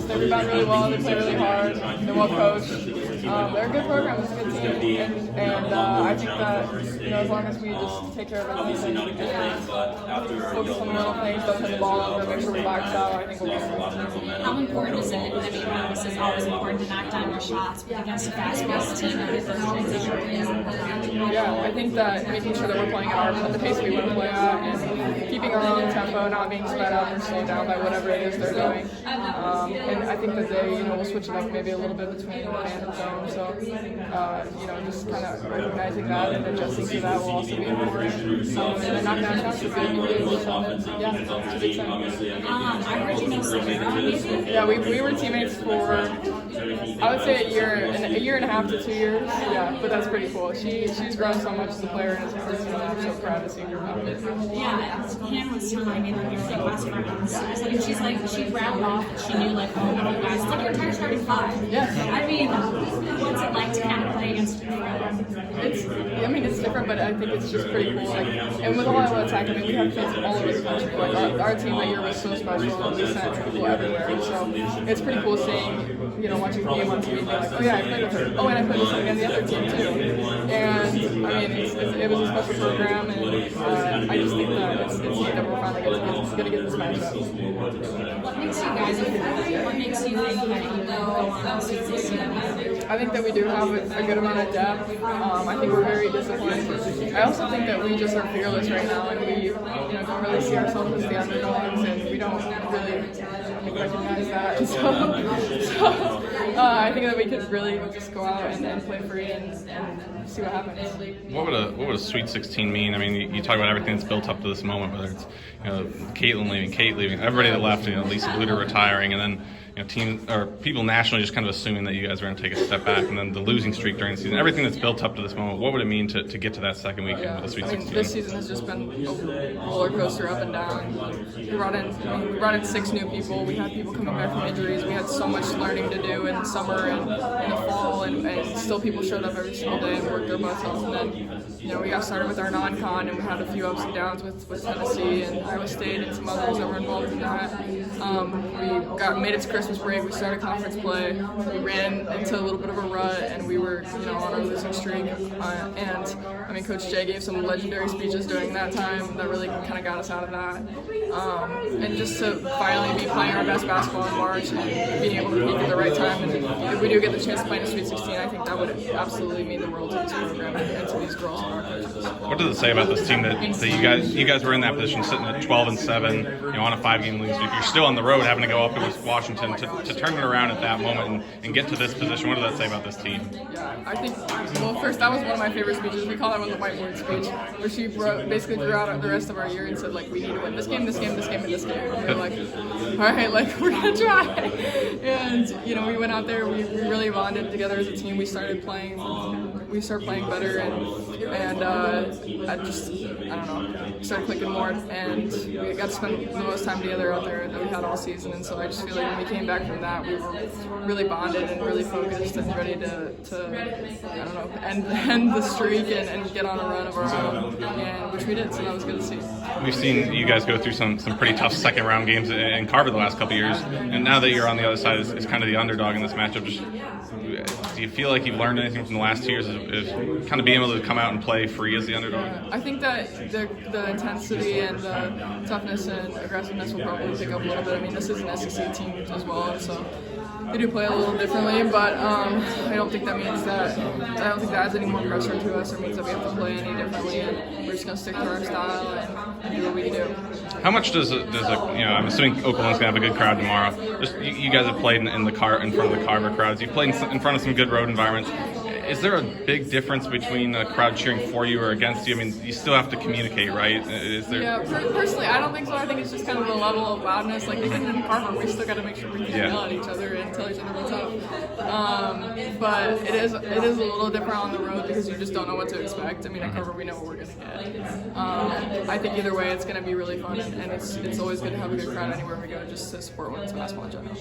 They rebound really well. They play really hard. They're well coached. They're a good program. It's a good team, and I think that as long as we just take care of everything and focus on the little things, don't turn the ball over, make sure we box out, I think we'll be fine. How important is it? I mean, this is always important to knock down your shots, but against a fast-paced team, yeah, I think that making sure that we're playing at the pace we want to play at, and keeping our own tempo, not being sped up or slowed down by whatever it is they're doing. And I think that they, will switch it up maybe a little bit between man and zone. So, just kind of recognizing that and adjusting to that will also be important. And then knocking down shots is good. Yeah, it's a big thing. I heard you know Sarah. Yeah, we were teammates for, I would say a year and a half to 2 years. Yeah, but that's pretty cool. She's grown so much as a player and as a person, and I'm so proud to see her come. Yeah, Hannah was telling me that you were in class friends. She's like, she rattled off, she knew like, oh, you guys, it's like your entire starting five. Yes. I mean, what's it like to kind of play against your friends? It's different, but I think it's just pretty cool. Like, and with Iowa Tech, we have kids all over the country. Like our team that year was so special, and we sent people everywhere. So it's pretty cool seeing, watching the game on TV and be like, oh yeah, I played with her. Oh, and I played with somebody on the other team too. And I mean, it was a special program, and I just think that it's neat that we're finally going to get this matchup. What makes you guys different? What makes you think that you go on the season? I think that we do have a good amount of depth. I think we're very disciplined. I also think that we just are fearless right now, and we don't really see ourselves as the underdogs, and we don't really recognize that. So I think that we could really just go out and play free and see what happens. What would a Sweet 16 mean? I mean, you talk about everything that's built up to this moment, whether it's Caitlin leaving, Kate leaving, everybody that left, Lisa Bluter retiring, and then team or people nationally just kind of assuming that you guys are going to take a step back, and then the losing streak during the season, everything that's built up to this moment. What would it mean to get to that second weekend with the Sweet 16? This season has just been a roller coaster up and down. We brought in 6 new people. We had people coming back from injuries. We had so much learning to do in the summer and in the fall, and still people showed up every single day and worked their butts off. And then we got started with our non-con, and we had a few ups and downs with Tennessee and Iowa State and some others that were involved in that. We made it to Christmas break. We started conference play. We ran into a little bit of a rut, and we were on our losing streak. And Coach Jay gave some legendary speeches during that time that really kind of got us out of that. And just to finally be playing our best basketball in March and being able to peak at the right time, and if we do get the chance to play in the Sweet 16, I think that would absolutely mean the world to this program and to these girls and our coaches. What does it say about this team that you guys were in that position, sitting at 12-7, on a 5-game losing streak? You're still on the road, having to go up against Washington to turn it around at that moment and get to this position. What does that say about this team? Yeah, I think, first, that was one of my favorite speeches. We call that one the whiteboard speech, where she basically drew out the rest of our year and said, we need to win this game, this game, this game, and this game. And we were like, all right, we're going to try. And, we went out there, we really bonded together as a team. We started playing better, and I don't know, started clicking more, and we got to spend the most time together out there that we had all season. And so I just feel like when we came back from that, we were really bonded and really focused and ready to I don't know, end the streak and get on a run of our own, and which we did. So that was good to see. We've seen you guys go through some pretty tough second round games in Carver the last couple of years, and now that you're on the other side as kind of the underdog in this matchup, do you feel like you've learned anything from the last 2 years is kind of being able to come out and play free as the underdog? I think that the intensity and the toughness and aggressiveness will probably pick up a little bit. This is an SEC team as well, and so they do play a little differently, but I don't think that adds any more pressure to us or means that we have to play any differently, and we're just going to stick to our style and do what we do. How much does I'm assuming Oklahoma's going to have a good crowd tomorrow. You guys have played in front of the Carver crowds. You've played in front of some good road environments. Is there a big difference between a crowd cheering for you or against you? You still have to communicate, right? Yeah, personally, I don't think so. I think it's just kind of the level of loudness. Even in Carver, we still got to make sure we can yell at each other and tell each other what's up. But it is a little different on the road because you just don't know what to expect. At Carver, we know what we're going to get. I think either way, it's going to be really fun, and it's always good to have a good crowd anywhere we go, just to support women's basketball in general.